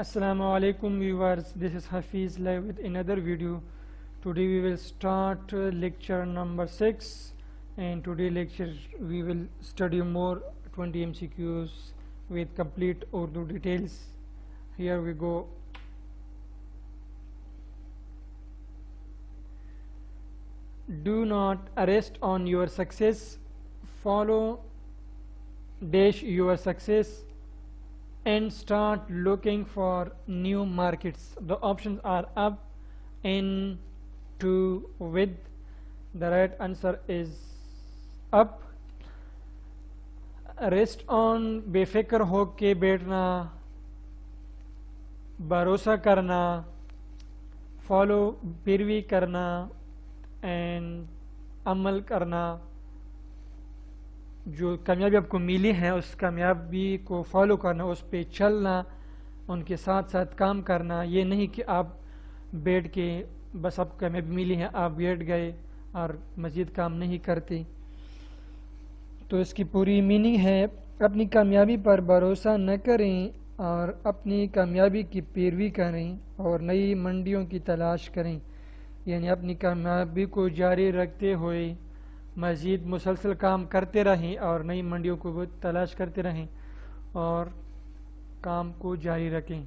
Assalamu alaikum viewers, this is Hafiz live with another video. Today we will start lecture number 6, and today lecture we will study more 20 MCQs with complete Urdu details. Here we go. Do not rest on your success, follow dash your success and start looking for new markets. The options are up, in, to, with. The right answer is up. Rest on बेफिक्र हो के बैठना, भरोसा करना, follow पैरवी करना and अमल करना। जो कामयाबी आपको मिली है उस कामयाबी को फॉलो करना, उस पे चलना, उनके साथ साथ काम करना। ये नहीं कि आप बैठ के बस आपको कामयाबी मिली है आप बैठ गए और मज़ीद काम नहीं करते। तो इसकी पूरी मीनिंग है अपनी कामयाबी पर भरोसा न करें और अपनी कामयाबी की पैरवी करें और नई मंडियों की तलाश करें। यानी अपनी कामयाबी को जारी रखते हुए मज़ीद मुसलसल काम करते रहें और नई मंडियों को वो तलाश करते रहें और काम को जारी रखें।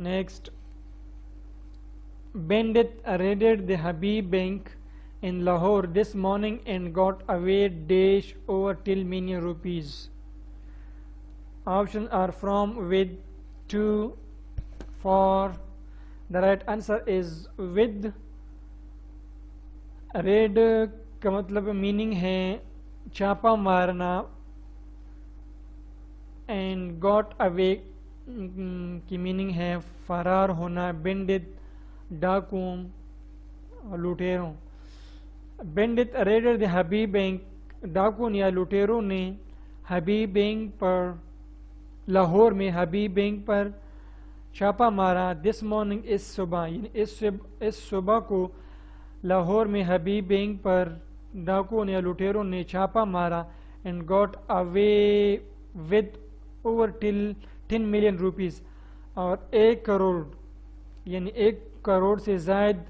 Next, Bandit raided the Habib Bank in Lahore this morning and got away dash over 10 million rupees. Options are from, with, to, for. The right answer is with. Raid का मतलब मीनिंग है छापा मारना, एंड गॉट अवे की meaning है फरार होना। बेंडित डाकुओं लुटेरों। बेंडित रेडर द हबीब बैंक, डाकुओं या लुटेरों ने हबीब बैंक पर, लाहौर में हबीब बैंक पर छापा मारा। दिस मॉर्निंग, इस सुबह, इस सुबह को लाहौर में हबीब बैंक पर डाकुओं या लुटेरों ने छापा मारा। And got away with over 10 million rupees, और 1 करोड़ यानी 1 करोड़ से ज़ायद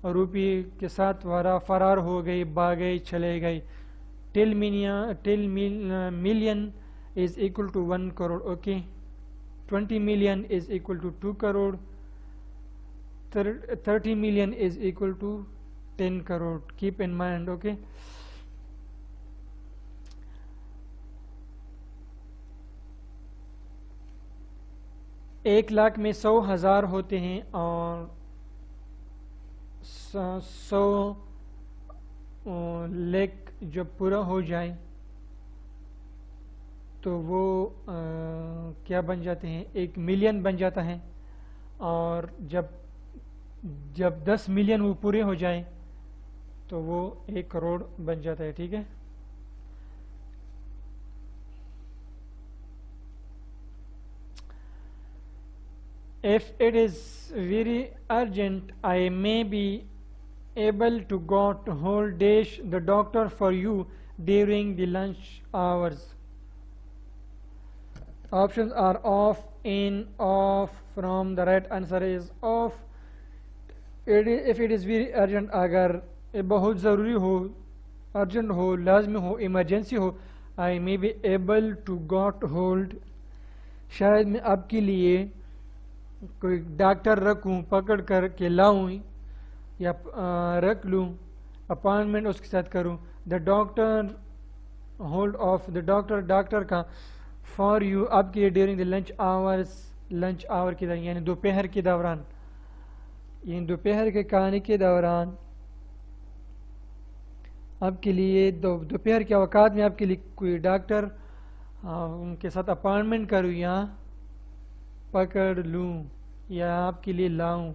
रुपये के साथ फरार हो गई, भाग गई, चले गई। 10 million is equal to 1 crore. Okay, 20 million is equal to 2 crore, 30 million is equal to 10 crore. Keep in mind. Okay, एक लाख में 100,000 होते हैं और 100 लाख जब पूरा हो जाए तो वो क्या बन जाते हैं, 1 मिलियन बन जाता है। और जब 10 मिलियन वो पूरे हो जाए तो वो 1 करोड़ बन जाता है। ठीक है, if it is very urgent, I may be able to go to hold dash the doctor for you during the lunch hours. Options are off, in, off, from. The right answer is off. If it is very urgent, अगर बहुत ज़रूरी हो, urgent हो, लाजमी हो, emergency हो, I may be able to go to hold, शायद मैं आपके लिए कोई डॉक्टर रखूं, पकड़ कर के लाऊं या रख लूं, अपॉइंटमेंट उसके साथ करूं। The doctor, hold of the doctor, doctor का, फॉर यू आपके लिए, during the lunch hours, lunch hour के दौरान यानी दोपहर के दौरान, यानी दोपहर के खाने के दौरान आपके लिए दोपहर के अवकात में आपके लिए कोई डॉक्टर उनके साथ अपॉइंटमेंट करूं या पकड़ लूं या आपके लिए लाऊं।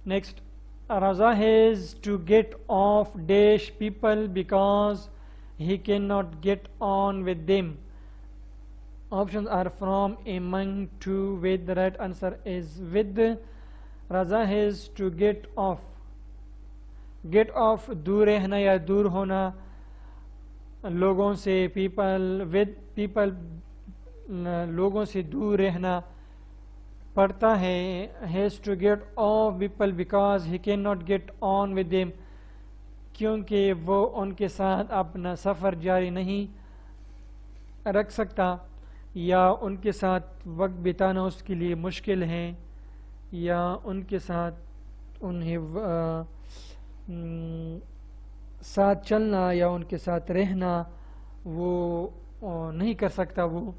Next, Raza has to get off dash people because he cannot get on with them. Options are from, among, to, with. The right answer is with. Raza has to get off. Get off दूर रहना या दूर होना लोगों से, people with, people लोगों से दूर रहना पड़ता है. Has to get off people because he can not get on with them, क्योंकि वो उनके साथ अपना सफ़र जारी नहीं रख सकता, या उनके साथ वक्त बिताना उसके लिए मुश्किल है, या उनके साथ उन्हें साथ चलना या उनके साथ रहना वो नहीं कर सकता, वो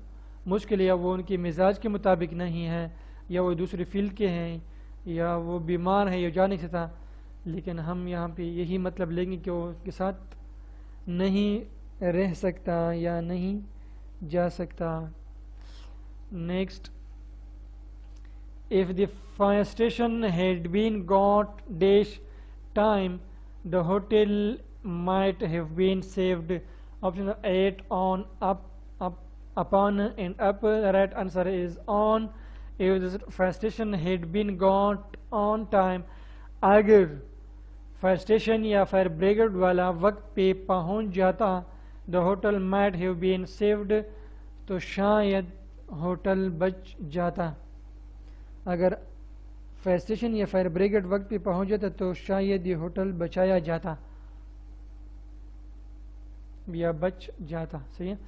मुश्किल, या वो उनके मिजाज के मुताबिक नहीं है, या वो दूसरे फील्ड के हैं, या वो बीमार है, या जा नहीं सकता. लेकिन हम यहाँ पे यही मतलब लेंगे कि वो उसके साथ नहीं रह सकता या नहीं जा सकता. Next, if the fire station had been got dash time, the hotel might have been saved. Option 8 on, up, upon and up. The right answer is on. If the fire station had been got on time, अगर fire station या fire brigade वाला वक्त पे पहुंच जाता, the hotel might have been saved, तो शायद hotel बच जाता. अगर फायर स्टेशन या फायर ब्रिगेड वक्त पे पहुंच जाता तो शायद ये होटल बचाया जाता या बच जाता. सही है.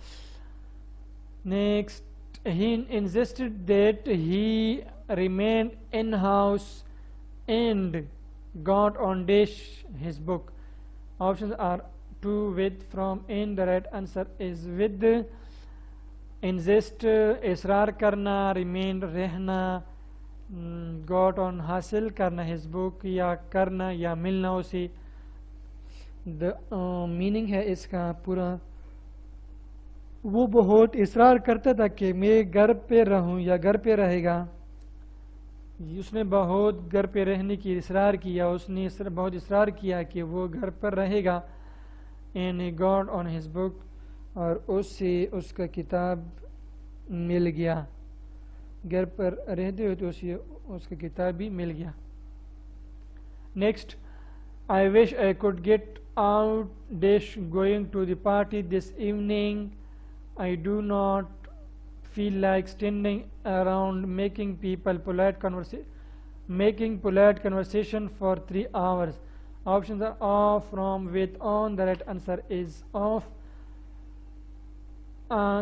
Next, he insisted that he remain in house and got on dash his book. Options are to, with, from, in. The right answer is with. Insist इसरार करना, remain रहना, got on हासिल करना his book, या करना या मिलना उसे. the meaning है इसका पूरा, वो बहुत इसरार करता था कि मैं घर पे रहूं या घर पे रहेगा. उसने बहुत घर पे रहने की इसरार किया, उसने बहुत इसरार किया कि वो घर पर रहेगा. And he got on his book, और उससे उसका किताब मिल गया. घर पर रहते हुए तो उसे उसका किताब भी मिल गया. Next, I wish I could get out dash going to the party this evening. I do not feel like standing around making polite conversation for 3 hours. Options are off, from, with, on. The right answer is off.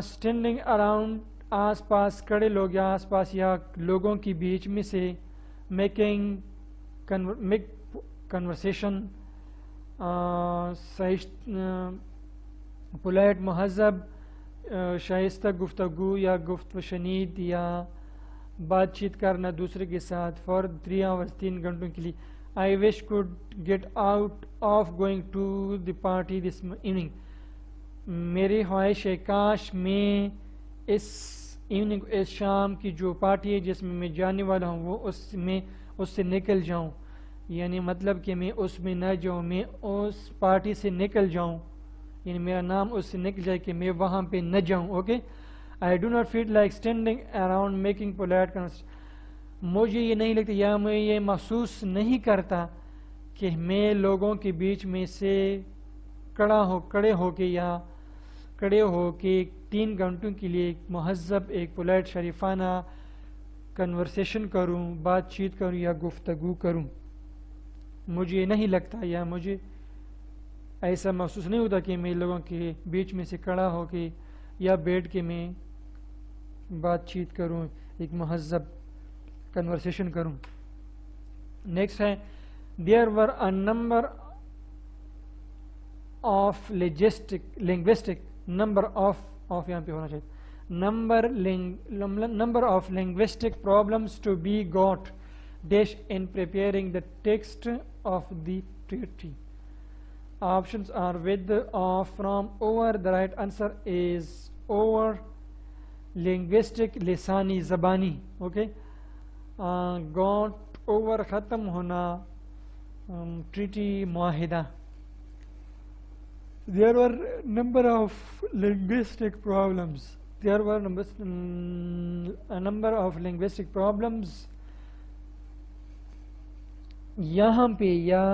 Standing around, आस पास खड़े लोग या आस पास या लोगों के बीच में से. making conversation, polite महज़ब, Shaista गुफ्तगू या गुफ्त शनीद या बातचीत करना दूसरे के साथ फॉर 3 आवर्स 3 घंटों के लिए. I wish could get out of going to the party this evening. मेरी ख्वाहिश है काश मैं इस इवनिंग, इस शाम की जो पार्टी है जिसमें मैं जाने वाला हूँ वो उससे निकल जाऊँ. यानी मतलब कि मैं उसमें न जाऊँ, मैं उस पार्टी से निकल जाऊँ, यानी मेरा नाम उससे निकल जाए कि मैं वहाँ पे न जाऊँ. Okay. I do not feel like standing around making polite conversation. मुझे ये नहीं लगता या मैं ये महसूस नहीं करता कि मैं लोगों के बीच में से खड़े हो के 3 घंटों के लिए एक महज़ब, एक पोलाइट शरीफाना कन्वर्सेशन करूँ, बातचीत करूँ या गुफ्तगू करूँ. मुझे नहीं लगता या मुझे ऐसा महसूस नहीं होता कि मैं लोगों के बीच में से खड़ा हो के या बैठ के मैं बातचीत करूं, एक महज़ब कन्वर्सेशन करूं. नेक्स्ट है, there were a number of linguistic number of यहाँ पे होना चाहिए, number of linguistic problems to be got dash in preparing the text of the treaty. Options are with, of, from, over. The right answer is over. Linguistic लिसानी ज़बानी. Okay. Got over ख़त्म होना, treaty मुआहिदा. There were number of linguistic problems. There were a number of linguistic problems. यहाँ पे या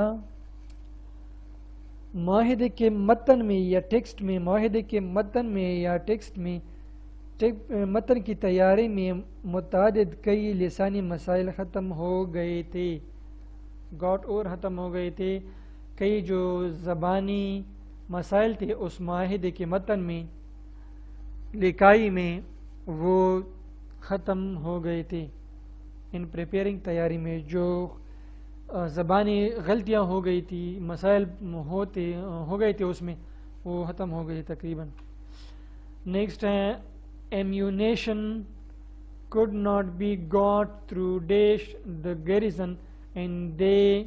माहिदे के मतन में या text में, माहिदे के मतन में या टेक्स्ट में मतन की तैयारी में मुतादिद कई लिसानी मसाइल ख़त्म हो गए थे, गॉट और ख़त्म हो गए थे। कई जो ज़बानी मसाइल थे उस माहिदे के मतन में, लिकाई में, वो ख़त्म हो गए थे। इन प्रिपेयरिंग तैयारी में जो ज़बानी गलतियाँ हो गई थी, मसाइल हो गए थे उसमें, वो ख़त्म हो गए तकरीबन। नेक्स्ट है ammunition could not be got through dash the garrison and they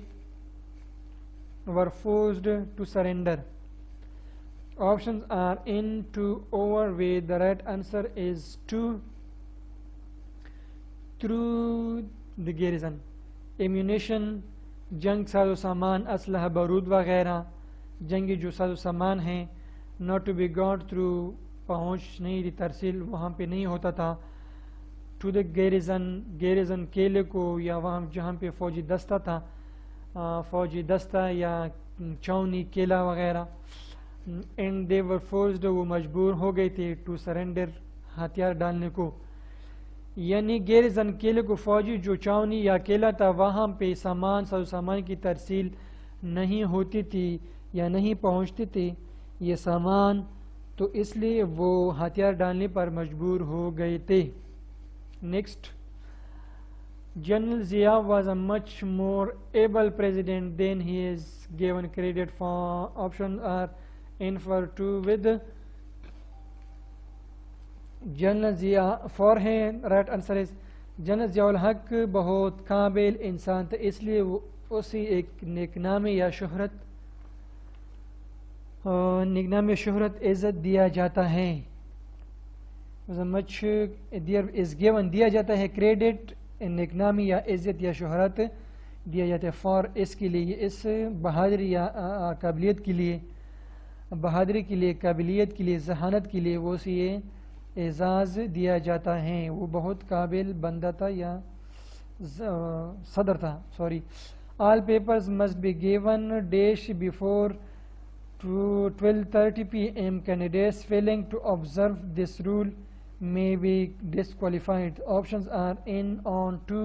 were forced to surrender. Options are in, to, over, with. The right answer is to, through the garrison. Ammunition जंग साजो सामान, असलहा, बारूद वगैरह, जंगी जो साजो सामान हैं, not to be got through, पहुँच नहीं थी, तरसील वहाँ पे नहीं होता था। टू द गैरिजन, गैरिजन केले को, या वहाँ जहाँ पे फ़ौजी दस्ता था, फ़ौजी दस्ता या चौनी केला वगैरह। एंड दे वर फोर्स्ड, वो मजबूर हो गए थे, टू सरेंडर, हथियार डालने को। यानी गैरिजन केले को फ़ौजी जो चौनी या केला था वहाँ पे सामान की तरसील नहीं होती थी या नहीं पहुँचती थी ये सामान, तो इसलिए वो हथियार डालने पर मजबूर हो गए थे। Next, general Zia was a much more able president than he is given credit for. Option are in, for, to, with. General Zia for है, right answer is general Ziaul Haq बहुत काबिल इंसान थे, इसलिए वो उसी एक नेकनामे या शोहरत निकनाम शोहरत इज़्ज़त दिया जाता है। मच इज़ गिवन, दिया जाता है, क्रेडिट, निकनामी या इज़्ज़त या शोहरत दिया जाता है। फॉर, इसके लिए, इस बहादुरी या काबिलियत के लिए, बहादुरी के लिए, काबिलियत के लिए, जहानत के लिए वो उसे एजाज़ दिया जाता है, वो बहुत काबिल बंदा था या सदर था, sorry. All papers must be given dash before to 12:30 p.m. Candidates failing to observe this rule may be disqualified. Options are in, on, to,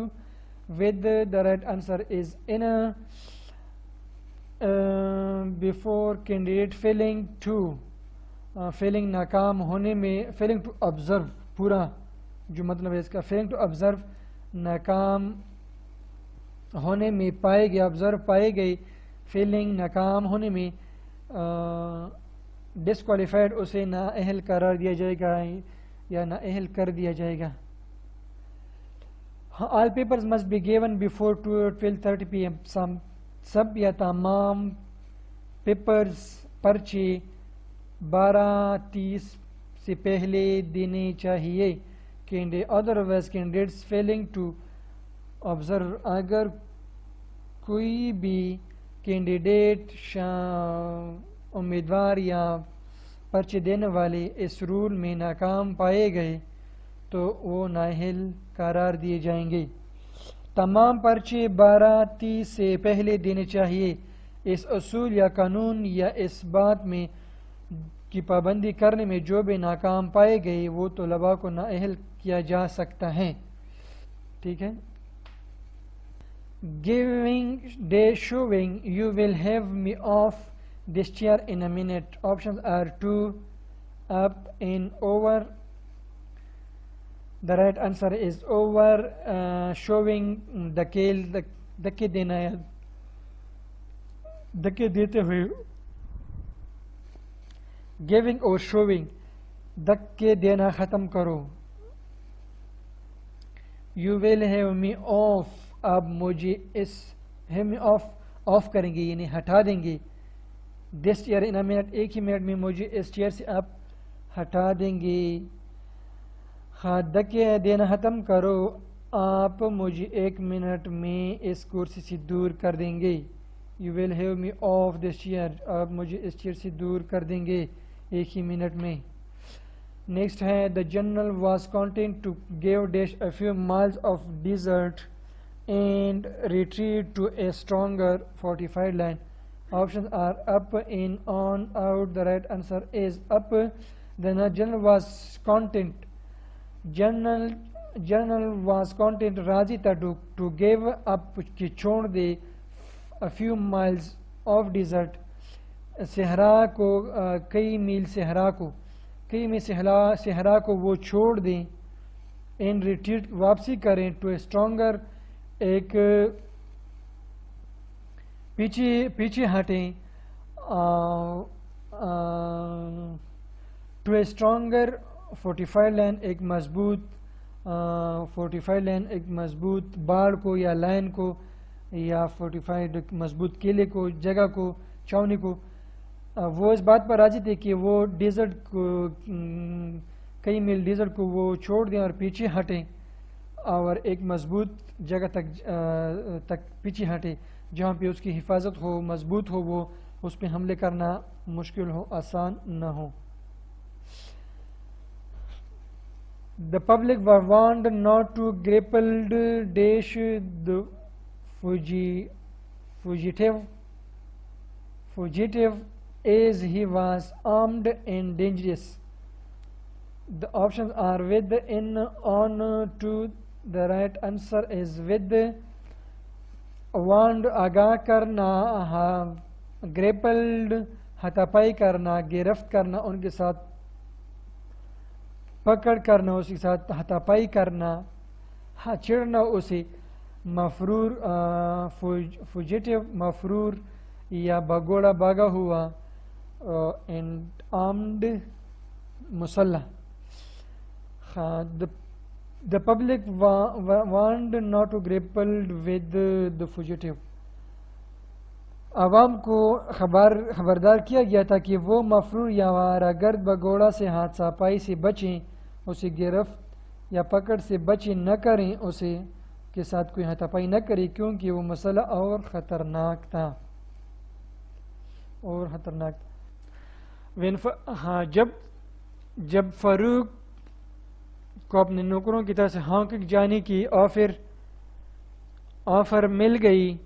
with. The right answer is in. Before candidate failing to, failing नाकाम होने में, failing to observe, पूरा जो मतलब है इसका, failing to observe नाकाम होने में पाए गए, observe पाए गए, failing नाकाम होने में, डिसक्वालीफाइड, उसे नाअहल करार दिया जाएगा या नाअहल कर दिया जाएगा। All papers must be given before 12:30 p.m. सब या तमाम पेपर्स, पर्चे 12:30 से पहले देने चाहिए। Otherwise candidates failing to observe, अगर कोई भी कैंडिडेट उम्मीदवार या पर्चे देने वाले इस रूल में नाकाम पाए गए तो वो नाअहल करार दिए जाएंगे। तमाम पर्चे 12:30 से पहले देने चाहिए। इस असूल या कानून या इस बात में की पाबंदी करने में जो भी नाकाम पाए गए वो तलबा को नाअहल किया जा सकता है। ठीक है। Giving, day, showing, you will have me off this chair in a minute. Options are to, up, in, over. The right answer is over. Showing, धक्के देना है, धक्के देते हुए। Giving और showing, धक्के देना ख़त्म करो। You will have me off, अब मुझे इस हम ऑफ करेंगे यानी हटा देंगे। This chair in a minute, एक ही मिनट में मुझे इस चेयर से आप हटा देंगे। हाँ, धक्के देना ख़त्म करो, आप मुझे 1 मिनट में इस कुर्सी से दूर कर देंगे। You will have me off this chair, आप मुझे इस चेयर से दूर कर देंगे 1 ही मिनट में। नेक्स्ट है, the general was content to give dash a few miles of desert and retreat to a stronger fortified line. Options are up, in, on, out. The right answer is up. The general was content General was content राजी था to give up कि छोड़ दे a few miles of desert सहरा को कई मील सहरा को वो छोड़ दें इन रिट्रीट वापसी करें टू ए स्ट्रॉन्गर एक पीछे हटें to a stronger fortified land एक मजबूत फोर्टिफाइड लैंड एक मजबूत बाड़ को या लाइन को या फोर्टिफाइड मजबूत किले को जगह को छावनी को वो इस बात पर राजी थे कि वो डेजर्ट को कई मील डेजर्ट को वो छोड़ दें और पीछे हटें और एक मजबूत जगह तक पीछे हटें जहाँ पे उसकी हिफाजत हो मजबूत हो वो उस पर हमले करना मुश्किल हो आसान न हो. The public were warned not to grappled dash the fugitive as he was armed and dangerous. The options are with, in, on, to. The right answer is with. Warned आगाह करना, grappled हाथापाई करना, गिरफ्त करना, उनके साथ पकड़ करना, उसके साथ हाथापाई करना, चिढ़ना उसे, मफरूर फुजिटिव मफरूर या बगोड़ा भागा हुआ, एंड आर्म्ड मुसल्ला. The public warned not to grapple with the fugitive. आवाम को खबरदार किया गया था कि वो मफरूर या वारागर्द बगोड़ा से हाथापाई से बचें, उसे गिरफ्त या पकड़ से बचें न करें, उसे के साथ कोई हाथापाई न करें क्योंकि वो मसला और ख़तरनाक था. हाँ, जब फारूक को अपने नौकरों की तरफ से हांगकांग जाने की ऑफर मिल गई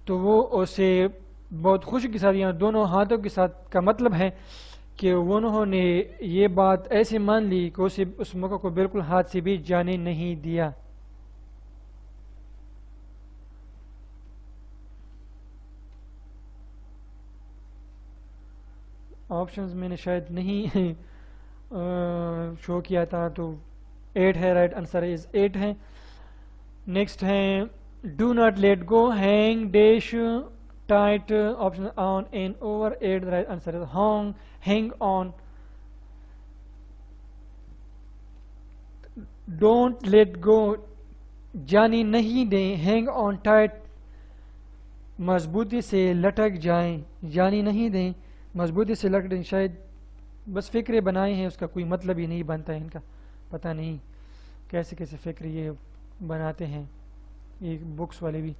तो वो उसे बहुत खुशी के साथ, यहाँ दोनों हाथों के साथ का मतलब है कि उन्होंने ये बात ऐसे मान ली कि उसे उस मौके को बिल्कुल हाथ से भी जाने नहीं दिया. ऑप्शंस मैंने शायद नहीं शो किया था, तो 8 है. राइट आंसर इज 8 है. नेक्स्ट है do not let go, hang, dash, tight, option on and over 8. Right answer is hang on. Don't let go जानी नहीं दें, हैंग ऑन टाइट मजबूती से लटक जाएं, जानी नहीं दें मजबूती से लटक दें. शायद बस फिक्रे बनाए हैं, उसका कोई मतलब ही नहीं बनता है इनका. पता नहीं कैसे कैसे फिक्र ये बनाते हैं ये बुक्स वाले भी.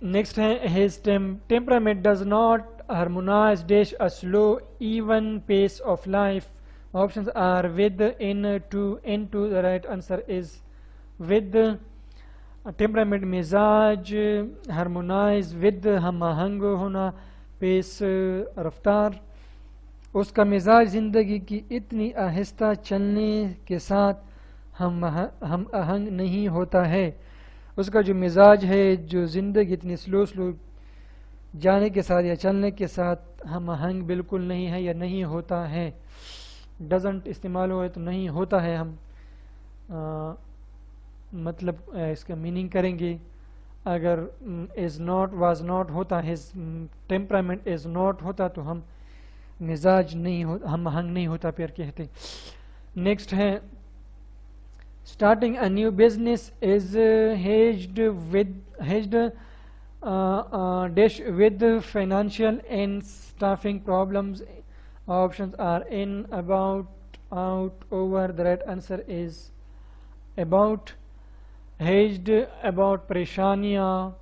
नेक्स्ट है his temperament does not harmonise dash a slow even pace of life. Options are with, in, to, in to. The right answer is with. Temperament मिजाज, हार्मोनाइज विद हम आहंग होना, पेस रफ्तार. उसका मिजाज ज़िंदगी की इतनी आहिस्ता चलने के साथ हम आहंग नहीं होता है. उसका जो मिजाज है, जो ज़िंदगी इतनी स्लो जाने के साथ या चलने के साथ हम आहंग बिल्कुल नहीं है या नहीं होता है. डजंट इस्तेमाल हो तो नहीं होता है. हम मतलब इसका मीनिंग करेंगे. अगर इज़ नॉट वाज नॉट होता, हिज टेम्परामेंट इज़ नॉट होता तो हम मिजाज नहीं हो, हम आहंग नहीं होता फिर कहते. नेक्स्ट है starting a new business is hedged dash with financial and staffing problems. Options are in, about, out, over. The right answer is about. Hedged about परेशानियाँ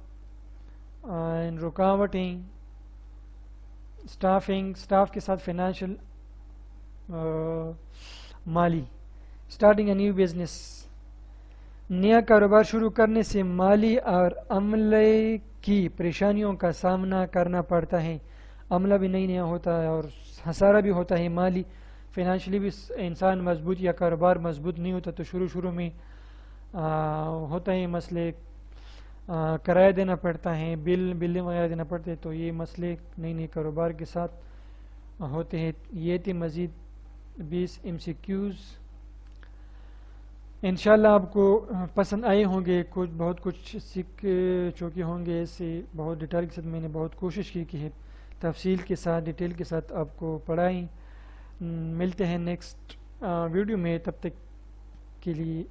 एंड रुकावटें. स्टाफिंग, स्टाफ के साथ फाइनेंशियल माली. स्टार्टिंग अ न्यू बिजनेस, नया कारोबार शुरू करने से माली और अमले की परेशानियों का सामना करना पड़ता है. अमला भी नहीं नया होता है और हसारा भी होता है माली. फाइनेंशियली भी इंसान मजबूत या कारोबार मजबूत नहीं होता, तो शुरू शुरू में होता है मसले, किराया देना पड़ता है, बिल वगैरह देना पड़ते हैं, तो ये मसले नई नई कारोबार के साथ होते हैं। ये थे मज़ीद 20 MCQs। इंशाल्लाह आपको पसंद आए होंगे, बहुत कुछ सीख चुके होंगे। इससे बहुत डिटेल के साथ मैंने बहुत कोशिश की कि तफसील के साथ डिटेल के साथ आपको पढ़ाएं। मिलते हैं नेक्स्ट वीडियो में, तब तक के लिए।